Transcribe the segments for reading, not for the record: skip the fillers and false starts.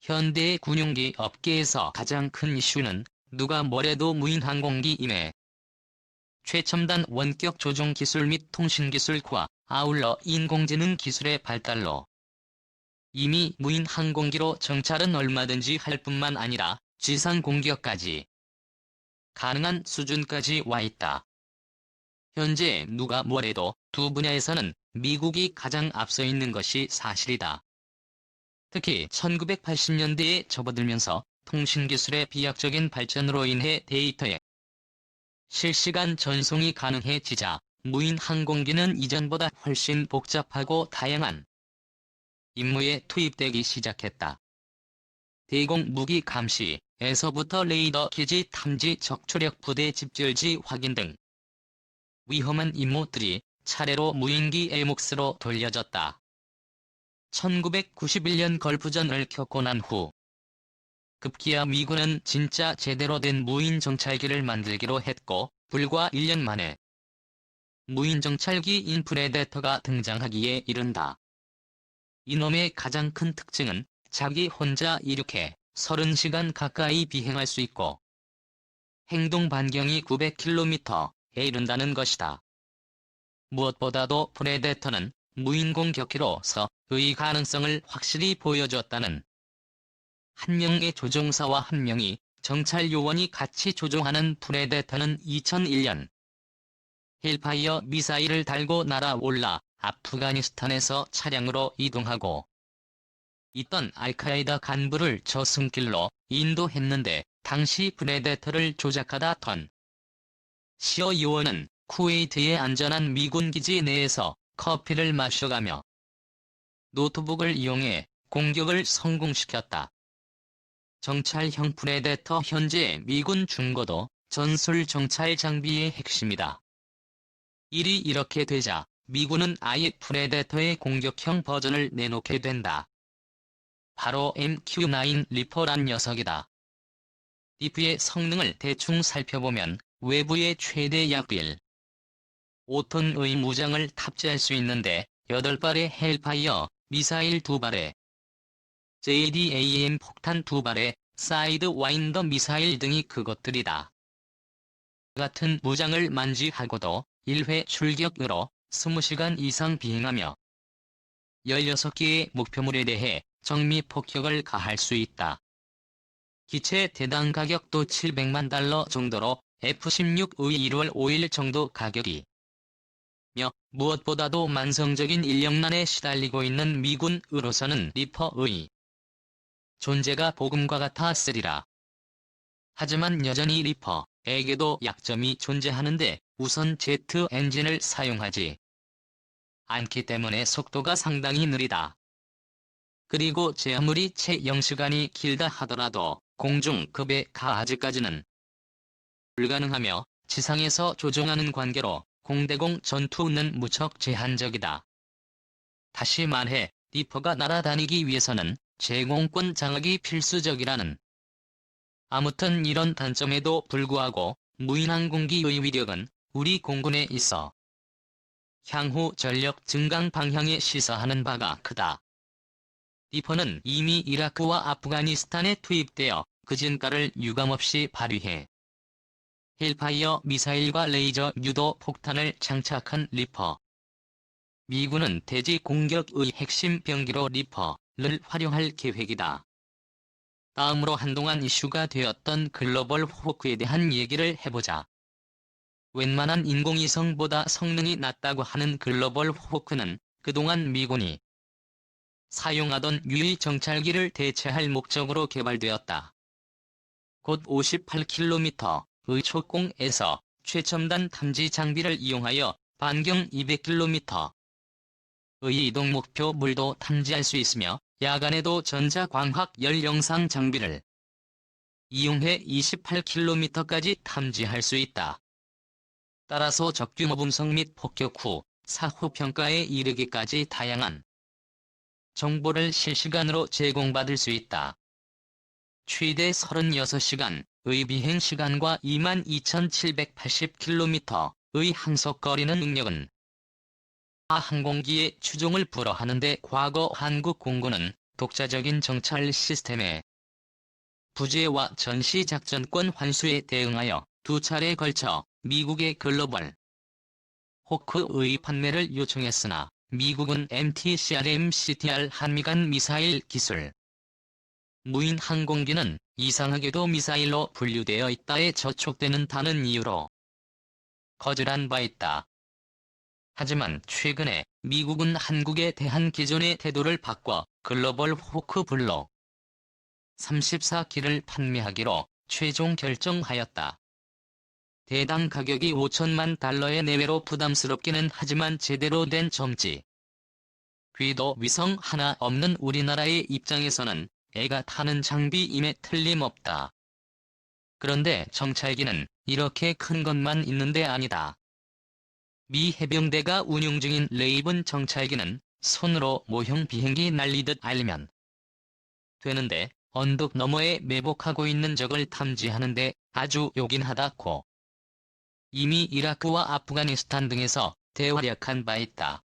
현대의 군용기 업계에서 가장 큰 이슈는 누가 뭐래도 무인항공기임에 최첨단 원격 조종 기술 및 통신 기술과 아울러 인공지능 기술의 발달로 이미 무인 항공기로 정찰은 얼마든지 할 뿐만 아니라 지상 공격까지 가능한 수준까지 와 있다. 현재 누가 뭐래도 두 분야에서는 미국이 가장 앞서 있는 것이 사실이다. 특히 1980년대에 접어들면서 통신기술의 비약적인 발전으로 인해 데이터의 실시간 전송이 가능해지자 무인 항공기는 이전보다 훨씬 복잡하고 다양한 임무에 투입되기 시작했다. 대공 무기 감시에서부터 레이더 기지 탐지 적초력 부대 집결지 확인 등 위험한 임무들이 차례로 무인기의 몫으로 돌려졌다. 1991년 걸프전을 겪고 난 후 급기야 미군은 진짜 제대로 된 무인 정찰기를 만들기로 했고 불과 1년 만에 무인 정찰기인 프레데터가 등장하기에 이른다. 이놈의 가장 큰 특징은 자기 혼자 이륙해 30시간 가까이 비행할 수 있고 행동 반경이 900km에 이른다는 것이다. 무엇보다도 프레데터는 무인 공격기로서의 가능성을 확실히 보여줬다는 한 명의 조종사와 한 명의 정찰 요원이 같이 조종하는 프레데터는 2001년 헬파이어 미사일을 달고 날아올라 아프가니스탄에서 차량으로 이동하고 있던 알카에다 간부를 저승길로 인도했는데 당시 프레데터를 조작하다 던 시어 요원은 쿠웨이트의 안전한 미군 기지 내에서 커피를 마셔가며 노트북을 이용해 공격을 성공시켰다. 정찰형 프레데터 현재 미군 중고도 전술 정찰 장비의 핵심이다. 일이 이렇게 되자 미군은 아예 프레데터의 공격형 버전을 내놓게 된다. 바로 MQ-9 리퍼란 녀석이다. 리프의 성능을 대충 살펴보면 외부에 최대 약 1.5톤의 무장을 탑재할 수 있는데 8발의 헬파이어 미사일 2발에 JDAM 폭탄 2발에 사이드 와인더 미사일 등이 그것들이다. 같은 무장을 만지하고도 1회 출격으로 20시간 이상 비행하며 16개의 목표물에 대해 정밀 폭격을 가할 수 있다. 기체 대당 가격도 $700만 정도로 F-16의 1월 5일 정도 가격이 무엇보다도 만성적인 인력난에 시달리고 있는 미군으로서는 리퍼의 존재가 복음과 같았으리라. 하지만 여전히 리퍼에게도 약점이 존재하는데 우선 제트 엔진을 사용하지 않기 때문에 속도가 상당히 느리다. 그리고 제 아무리 채영시간이 길다 하더라도 공중급의 아직까지는 불가능하며 지상에서 조종하는 관계로 공대공 전투는 무척 제한적이다. 다시 말해 리퍼가 날아다니기 위해서는 제공권 장악이 필수적이라는. 아무튼 이런 단점에도 불구하고 무인항공기의 위력은 우리 공군에 있어 향후 전력 증강 방향에 시사하는 바가 크다. 리퍼는 이미 이라크와 아프가니스탄에 투입되어 그 진가를 유감없이 발휘해 헬파이어 미사일과 레이저 유도 폭탄을 장착한 리퍼. 미군은 대지 공격의 핵심 병기로 리퍼를 활용할 계획이다. 다음으로 한동안 이슈가 되었던 글로벌 호크에 대한 얘기를 해보자. 웬만한 인공위성보다 성능이 낮다고 하는 글로벌 호크는 그동안 미군이 사용하던 유일 정찰기를 대체할 목적으로 개발되었다. 곧 58km의 초공에서 최첨단 탐지 장비를 이용하여 반경 200km의 이동 목표물도 탐지할 수 있으며 야간에도 전자광학 열 영상 장비를 이용해 28km까지 탐지할 수 있다. 따라서 적규모 분석 및 폭격 후 사후 평가에 이르기까지 다양한 정보를 실시간으로 제공받을 수 있다. 최대 36시간의 비행 시간과 22,780km의 항속거리는 능력은 항공기의 추종을 불허하는데 과거 한국 공군은 독자적인 정찰 시스템에 부재와 전시작전권 환수에 대응하여 두 차례에 걸쳐 미국의 글로벌 호크의 판매를 요청했으나 미국은 MTCRM-CTR 한미 간 미사일 기술 무인 항공기는 이상하게도 미사일로 분류되어 있다에 저촉되는 다는 이유로 거절한 바 있다. 하지만 최근에 미국은 한국에 대한 기존의 태도를 바꿔 글로벌 호크 블록 34기를 판매하기로 최종 결정하였다. 대당 가격이 5천만 달러의 내외로 부담스럽기는 하지만 제대로 된 정지 궤도 위성 하나 없는 우리나라의 입장에서는 애가 타는 장비임에 틀림없다. 그런데 정찰기는 이렇게 큰 것만 있는데 아니다. 미 해병대가 운용 중인 레이븐 정찰기는 손으로 모형 비행기 날리듯 알면 되는데 언덕 너머에 매복하고 있는 적을 탐지하는데 아주 요긴하다고 이미 이라크와 아프가니스탄 등에서 대활약한 바 있다.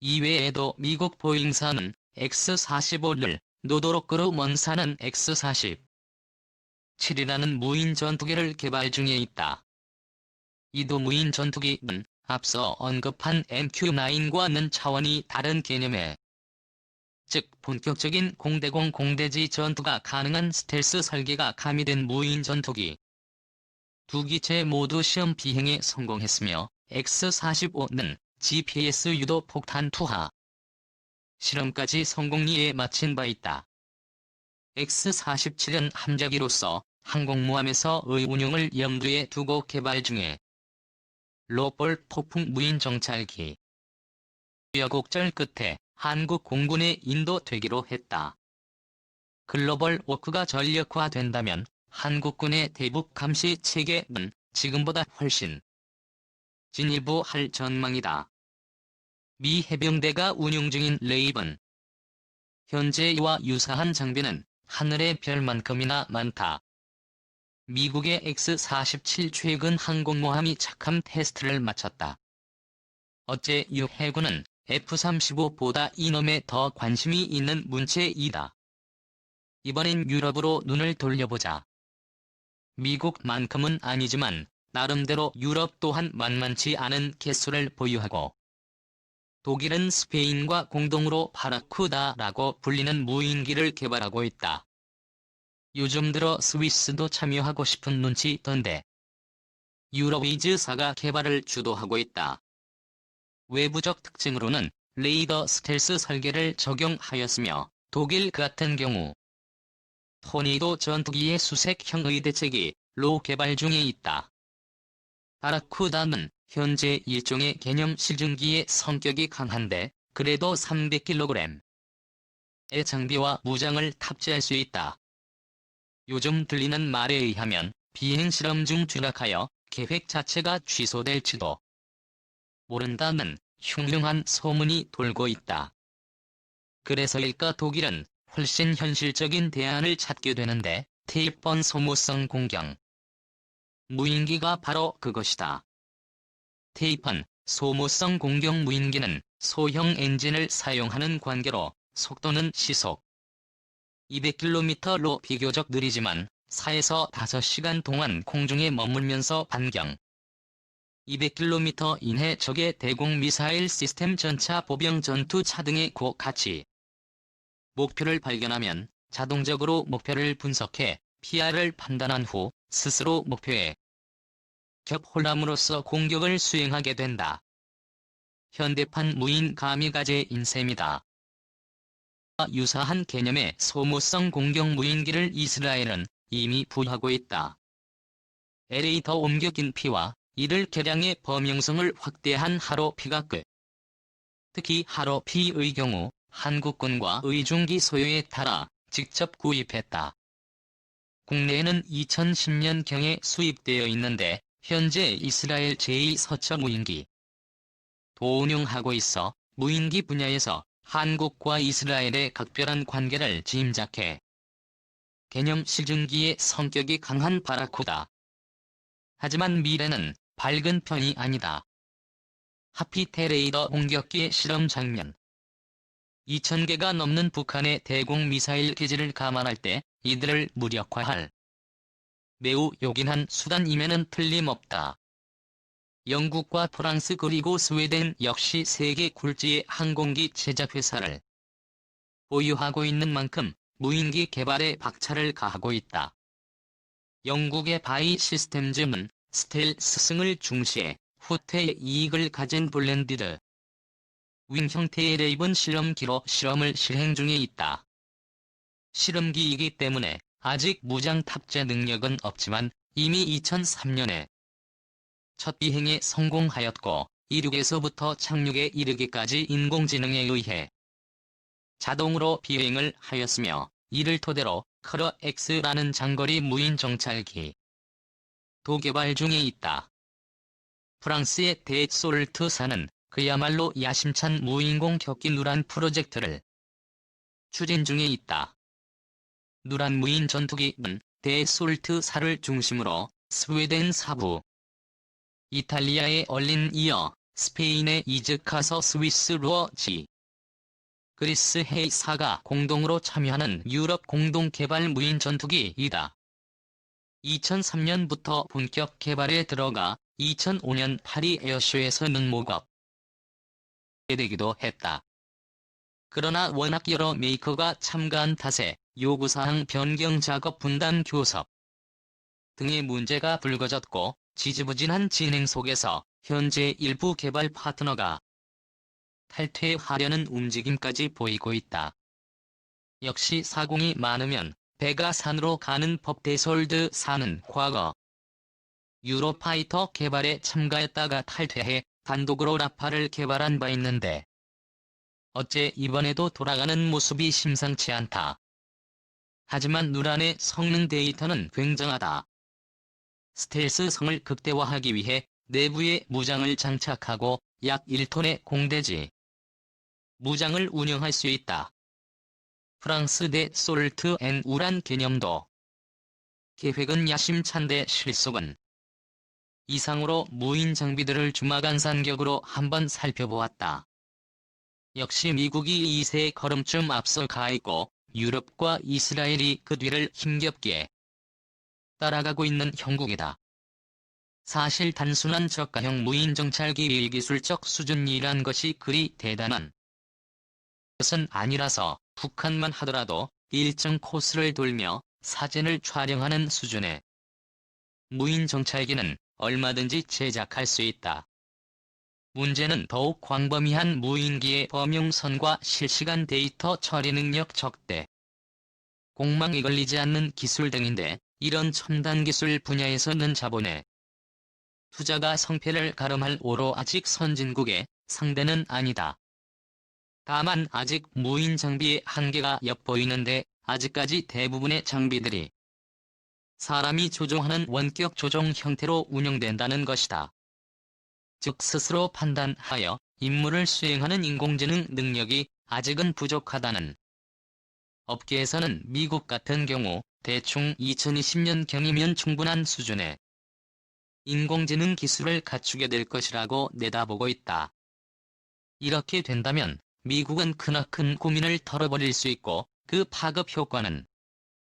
이외에도 미국 보잉사는 X-45를 노도로크로 먼사는 X-47이라는 무인 전투기를 개발 중에 있다. 이도 무인 전투기는 앞서 언급한 MQ-9과는 차원이 다른 개념에 즉 본격적인 공대공 공대지 전투가 가능한 스텔스 설계가 가미된 무인 전투기. 두 기체 모두 시험 비행에 성공했으며 X-45는 GPS 유도 폭탄 투하 실험까지 성공리에 마친 바 있다. X-47은 함자기로서 항공모함에서의 운용을 염두에 두고 개발 중에 로볼 폭풍 무인 정찰기 우여곡절 끝에 한국 공군에 인도되기로 했다. 글로벌 워크가 전력화된다면 한국군의 대북 감시 체계는 지금보다 훨씬 진일보할 전망이다. 미 해병대가 운용 중인 레이븐 현재 이와 유사한 장비는 하늘의 별만큼이나 많다. 미국의 X-47 최근 항공모함이 착함 테스트를 마쳤다. 어째 유 해군은 F-35보다 이놈에 더 관심이 있는 문체이다. 이번엔 유럽으로 눈을 돌려보자. 미국만큼은 아니지만 나름대로 유럽 또한 만만치 않은 개수를 보유하고 독일은 스페인과 공동으로 바라쿠다라고 불리는 무인기를 개발하고 있다. 요즘 들어 스위스도 참여하고 싶은 눈치던데. 유로위즈사가 개발을 주도하고 있다. 외부적 특징으로는 레이더 스텔스 설계를 적용하였으며 독일 같은 경우 토니도 전투기의 수색형의 대체기로 개발 중에 있다. 바라쿠다는 현재 일종의 개념 시즌기의 성격이 강한데 그래도 300kg의 장비와 무장을 탑재할 수 있다. 요즘 들리는 말에 의하면 비행 실험 중 추락하여 계획 자체가 취소될지도 모른다는 흉흉한 소문이 돌고 있다. 그래서일까 독일은 훨씬 현실적인 대안을 찾게 되는데 테이펀 소모성 공격 무인기가 바로 그것이다. 테이펀 소모성 공격 무인기는 소형 엔진을 사용하는 관계로 속도는 시속 200km로 비교적 느리지만 4에서 5시간 동안 공중에 머물면서 반경 200km 이내 적의 대공 미사일 시스템 전차 보병 전투차 등의 고가치 목표를 발견하면 자동적으로 목표를 분석해 PR을 판단한 후 스스로 목표에 격홀함으로써 공격을 수행하게 된다. 현대판 무인 가미가제인 셈이다. 유사한 개념의 소모성 공격 무인기를 이스라엘은 이미 부여하고 있다. 엘레이터 옮겨 긴피와 이를 개량해 범용성을 확대한 하로피가 끝. 특히 하로피의 경우 한국군과 의중기 소요에 따라 직접 구입했다. 국내에는 2010년경에 수입되어 있는데 현재 이스라엘 제2서처 무인기 도 운용하고 있어 무인기 분야에서 한국과 이스라엘의 각별한 관계를 짐작해 개념 시즌기의 성격이 강한 바라쿠다. 하지만 미래는 밝은 편이 아니다. 하피테 레이더 공격기의 실험 장면 2,000개가 넘는 북한의 대공 미사일 기지를 감안할 때 이들을 무력화할 매우 요긴한 수단임에는 틀림없다. 영국과 프랑스 그리고 스웨덴 역시 세계 굴지의 항공기 제작회사를 보유하고 있는 만큼 무인기 개발에 박차를 가하고 있다. 영국의 바이 시스템즈는 스텔스성을 중시해 후퇴의 이익을 가진 블렌디드 윙 형태의 레이븐 실험기로 실험을 실행 중에 있다. 실험기이기 때문에 아직 무장 탑재 능력은 없지만 이미 2003년에 첫 비행에 성공하였고 이륙에서부터 착륙에 이르기까지 인공지능에 의해 자동으로 비행을 하였으며 이를 토대로 커러 X라는 장거리 무인 정찰기 도 개발 중에 있다. 프랑스의 데솔트사는 그야말로 야심찬 무인공 격기 누란 프로젝트를 추진 중에 있다. 누란 무인 전투기는 데솔트사를 중심으로 스웨덴 사부, 이탈리아의 얼린이어, 스페인의 이즈카서 스위스 루어지, 그리스 헤이사가 공동으로 참여하는 유럽 공동개발 무인 전투기이다. 2003년부터 본격 개발에 들어가 2005년 파리 에어쇼에서는 목업 되기도 했다. 그러나 워낙 여러 메이커가 참가한 탓에 요구사항 변경 작업 분담 교섭 등의 문제가 불거졌고 지지부진한 진행 속에서 현재 일부 개발 파트너가 탈퇴하려는 움직임까지 보이고 있다. 역시 사공이 많으면 배가 산으로 가는 법. 데솔트사는 과거 유로파이터 개발에 참가했다가 탈퇴해 단독으로 라파를 개발한 바 있는데 어째 이번에도 돌아가는 모습이 심상치 않다. 하지만 누란의 성능 데이터는 굉장하다. 스텔스성을 극대화하기 위해 내부에 무장을 장착하고 약 1톤의 공대지 무장을 운영할 수 있다. 프랑스 데솔트 앤 우란 개념도 계획은 야심찬데 실속은 이상으로 무인 장비들을 주마간산격으로 한번 살펴보았다. 역시 미국이 2세 걸음쯤 앞서 가 있고 유럽과 이스라엘이 그 뒤를 힘겹게 따라가고 있는 형국이다. 사실 단순한 저가형 무인 정찰기의 기술적 수준이란 것이 그리 대단한 것은 아니라서 북한만 하더라도 일정 코스를 돌며 사진을 촬영하는 수준의 무인 정찰기는 얼마든지 제작할 수 있다. 문제는 더욱 광범위한 무인기의 범용선과 실시간 데이터 처리 능력 적대, 공망이 걸리지 않는 기술 등인데 이런 첨단 기술 분야에서는 자본의 투자가 성패를 가름할 오로 아직 선진국의 상대는 아니다. 다만 아직 무인 장비의 한계가 엿보이는데 아직까지 대부분의 장비들이 사람이 조종하는 원격 조종 형태로 운영된다는 것이다. 즉 스스로 판단하여 임무를 수행하는 인공지능 능력이 아직은 부족하다는. 업계에서는 미국 같은 경우 대충 2020년경이면 충분한 수준의 인공지능 기술을 갖추게 될 것이라고 내다보고 있다. 이렇게 된다면 미국은 크나큰 고민을 털어버릴 수 있고 그 파급 효과는